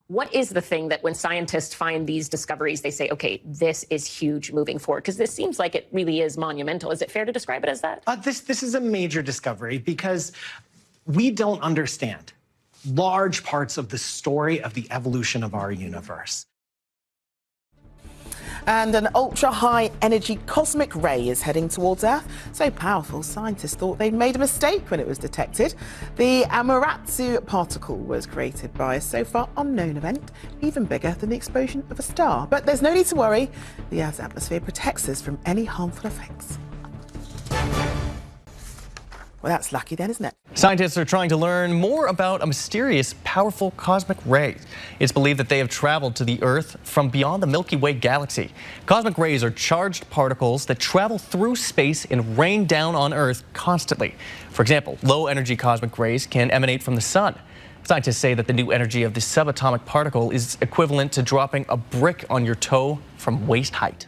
What is the thing that when scientists find these discoveries, they say, okay, this is huge moving forward? Because this seems like it really is monumental. Is it fair to describe it as that? This is a major discovery because we don't understand large parts of the story of the evolution of our universe. And an ultra-high energy cosmic ray is heading towards Earth. So powerful, scientists thought they'd made a mistake when it was detected. The Amaterasu particle was created by a so far unknown event, even bigger than the explosion of a star. But there's no need to worry. The Earth's atmosphere protects us from any harmful effects. Well, that's lucky then, isn't it? Scientists are trying to learn more about a mysterious, powerful cosmic ray. It's believed that they have traveled to the Earth from beyond the Milky Way galaxy. Cosmic rays are charged particles that travel through space and rain down on Earth constantly. For example, low-energy cosmic rays can emanate from the sun. Scientists say that the new energy of the subatomic particle is equivalent to dropping a brick on your toe from waist height.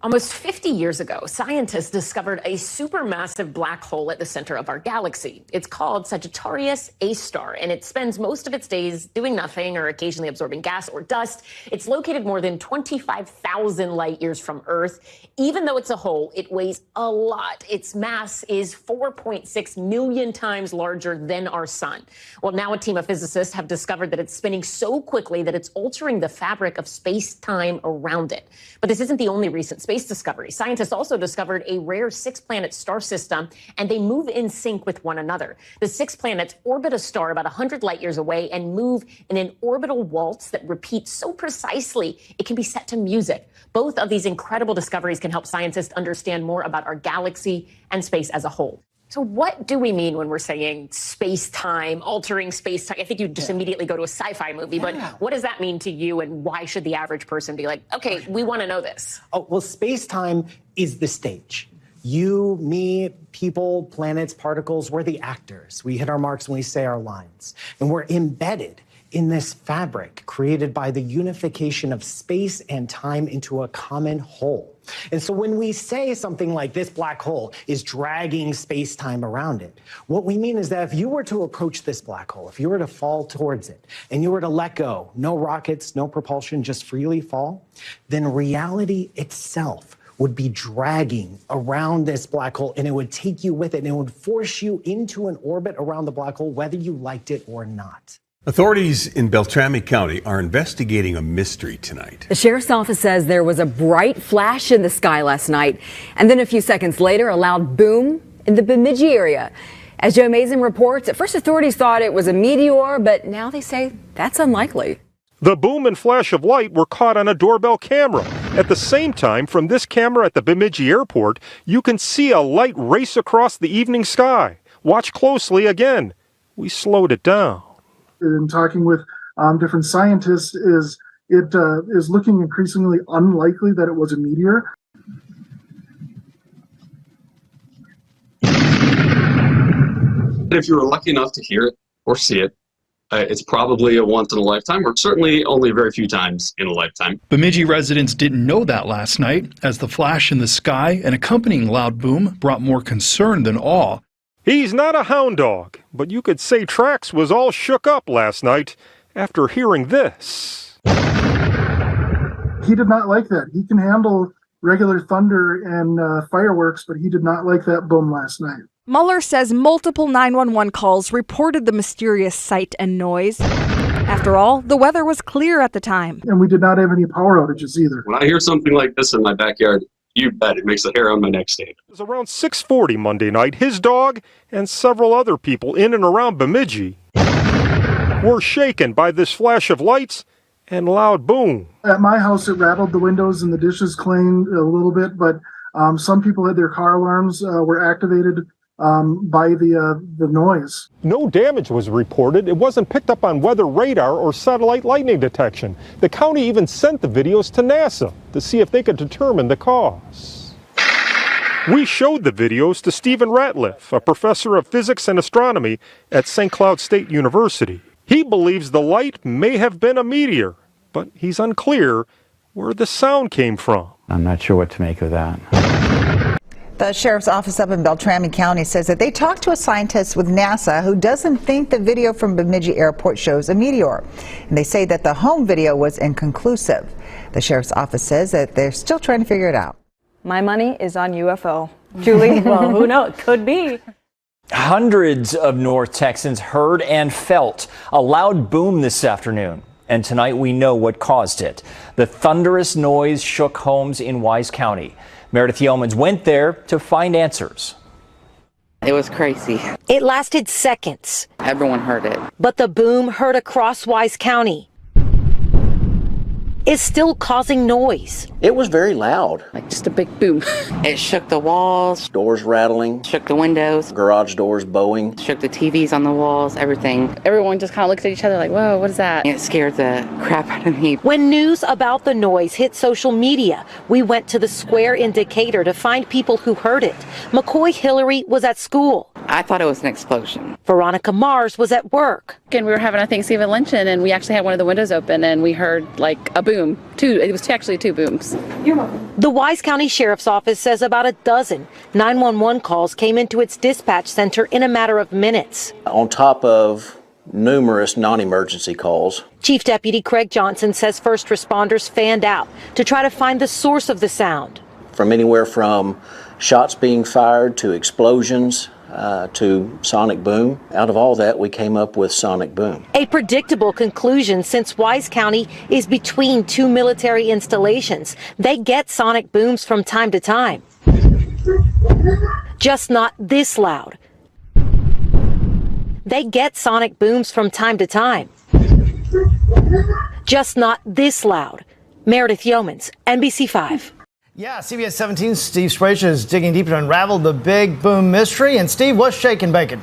Almost 50 years ago, scientists discovered a supermassive black hole at the center of our galaxy. It's called Sagittarius A star, and it spends most of its days doing nothing or occasionally absorbing gas or dust. It's located more than 25,000 light years from Earth. Even though it's a hole, it weighs a lot. Its mass is 4.6 million times larger than our sun. Well, now a team of physicists have discovered that it's spinning so quickly that it's altering the fabric of space-time around it. But this isn't the only recent space discovery. Scientists also discovered a rare six-planet star system, and they move in sync with one another. The 6 planets orbit a star about 100 light years away and move in an orbital waltz that repeats so precisely it can be set to music. Both of these incredible discoveries can help scientists understand more about our galaxy and space as a whole. So what do we mean when we're saying space-time, altering space-time? I think you just immediately go to a sci-fi movie, but what does that mean to you, and why should the average person be like, okay, we want to know this? Oh, well, space-time is the stage. You, me, people, planets, particles, we're the actors. We hit our marks when we say our lines. And we're embedded in this fabric created by the unification of space and time into a common whole. And so when we say something like this black hole is dragging space-time around it, what we mean is that if you were to approach this black hole, if you were to fall towards it, and you were to let go, no rockets, no propulsion, just freely fall, then reality itself would be dragging around this black hole, and it would take you with it, and it would force you into an orbit around the black hole, whether you liked it or not. Authorities in Beltrami County are investigating a mystery tonight. The sheriff's office says there was a bright flash in the sky last night, and then a few seconds later, a loud boom in the Bemidji area. As Joe Mason reports, at first authorities thought it was a meteor, but now they say that's unlikely. The boom and flash of light were caught on a doorbell camera. At the same time, from this camera at the Bemidji airport, you can see a light race across the evening sky. Watch closely again. We slowed it down. In talking with different scientists, is looking increasingly unlikely that it was a meteor. If you were lucky enough to hear it or see it, it's probably a once in a lifetime, or certainly only very few times in a lifetime. Bemidji residents didn't know that last night, as the flash in the sky and accompanying loud boom brought more concern than awe. He's not a hound dog, but you could say Trax was all shook up last night after hearing this. He did not like that. He can handle regular thunder and fireworks, but he did not like that boom last night. Mueller says multiple 911 calls reported the mysterious sight and noise. After all, the weather was clear at the time. And we did not have any power outages either. When I hear something like this in my backyard, you bet it makes the hair on my neck stand. It was around 6:40 Monday night. His dog and several other people in and around Bemidji were shaken by this flash of lights and loud boom. At my house, it rattled the windows and the dishes clanged a little bit, but some people had their car alarms were activated by the noise. No damage was reported. It wasn't picked up on weather radar or satellite lightning detection. The county even sent the videos to NASA to see if they could determine the cause. We showed the videos to Stephen Ratliff, a professor of physics and astronomy at St. Cloud State University. He believes the light may have been a meteor, but he's unclear where the sound came from. I'm not sure what to make of that. The sheriff's office up in Beltrami County says that they talked to a scientist with NASA who doesn't think the video from Bemidji Airport shows a meteor. And they say that the home video was inconclusive. The sheriff's office says that they're still trying to figure it out. My money is on UFO. Julie, well, who knows? Could be. Hundreds of North Texans heard and felt a loud boom this afternoon. And tonight we know what caused it. The thunderous noise shook homes in Wise County. Meredith Yeomans went there to find answers. It was crazy. It lasted seconds. Everyone heard it. But the boom heard across Wise County is still causing noise. It was very loud. Like just a big boom. It shook the walls. Doors rattling. Shook the windows. Garage doors bowing. Shook the TVs on the walls, everything. Everyone just kind of looked at each other like, whoa, what is that? And it scared the crap out of me. When news about the noise hit social media, we went to the Square in Decatur to find people who heard it. McCoy Hillary was at school. I thought it was an explosion. Veronica Mars was at work. And we were having a Thanksgiving luncheon, and we actually had one of the windows open, and we heard like a boom. It was actually two booms. The Wise County Sheriff's Office says about a dozen 911 calls came into its dispatch center in a matter of minutes. On top of numerous non-emergency calls. Chief Deputy Craig Johnson says first responders fanned out to try to find the source of the sound. From anywhere from shots being fired to explosions, to sonic boom. Out of all that, we came up with sonic boom. A predictable conclusion since Wise County is between two military installations. They get sonic booms from time to time. Just not this loud. They get sonic booms from time to time. Just not this loud. Meredith Yeomans, NBC5. Yeah, CBS 17's Steve Sprache is digging deep to unravel the big boom mystery. And Steve, what's shaking bacon?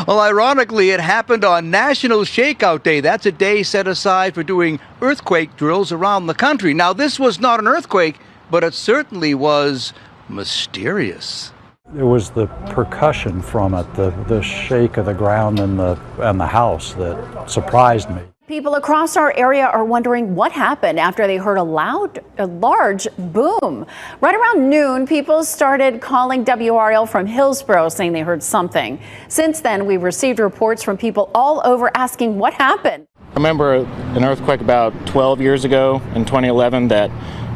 Well, ironically, it happened on National Shakeout Day. That's a day set aside for doing earthquake drills around the country. Now, this was not an earthquake, but it certainly was mysterious. It was the percussion from it, the shake of the ground and the house that surprised me. People across our area are wondering what happened after they heard a large boom. Right around noon, people started calling WRL from Hillsborough saying they heard something. Since then, we've received reports from people all over asking what happened. I remember an earthquake about 12 years ago in 2011 that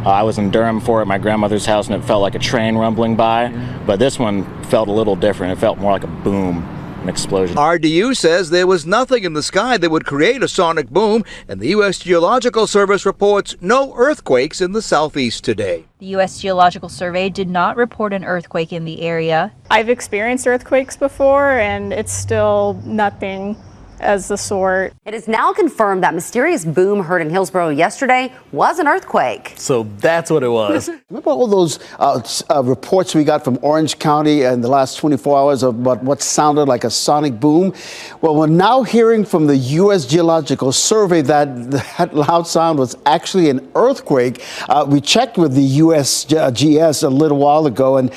I was in Durham for at my grandmother's house, and it felt like a train rumbling by. But this one felt a little different. It felt more like a boom. An explosion. RDU says there was nothing in the sky that would create a sonic boom, and the U.S. Geological Service reports no earthquakes in the southeast today. The U.S. Geological Survey did not report an earthquake in the area. I've experienced earthquakes before, and it's still nothing as the sort. It is now confirmed that mysterious boom heard in Hillsborough yesterday was an earthquake. So that's what it was. Remember all those reports we got from Orange County in the last 24 hours about what sounded like a sonic boom? Well, we're now hearing from the U.S. Geological Survey that loud sound was actually an earthquake. We checked with the USGS a little while ago, and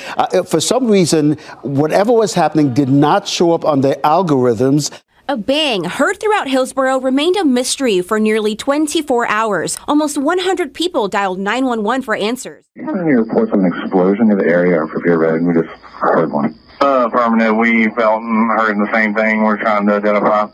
for some reason, whatever was happening did not show up on their algorithms. A bang heard throughout Hillsborough remained a mystery for nearly 24 hours. Almost 100 people dialed 911 for answers. Do you have any reports of an explosion in the area or Revere Road? We just heard one. Affirmative. We felt and heard the same thing. We're trying to identify.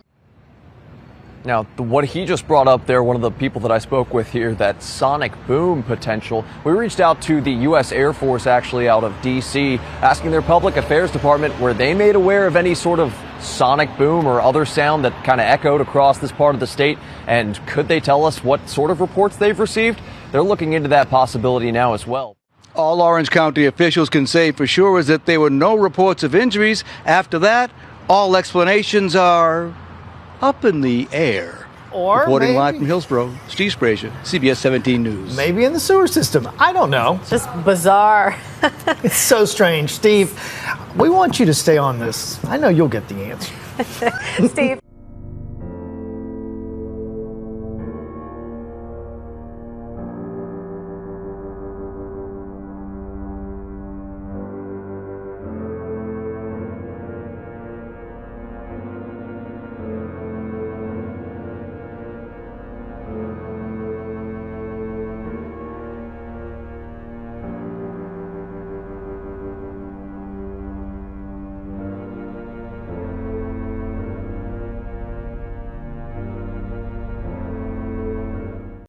Now, what he just brought up there, one of the people that I spoke with here, that sonic boom potential, we reached out to the U.S. Air Force actually out of D.C., asking their public affairs department, were they made aware of any sort of sonic boom or other sound that kind of echoed across this part of the state? And could they tell us what sort of reports they've received? They're looking into that possibility now as well. All Orange County officials can say for sure is that there were no reports of injuries. After that, all explanations are up in the air. Or Reporting live maybe- from Hillsborough, Steve Sprazier, CBS 17 News. Maybe in the sewer system. I don't know. Just bizarre. It's so strange. Steve, we want you to stay on this. I know you'll get the answer. Steve.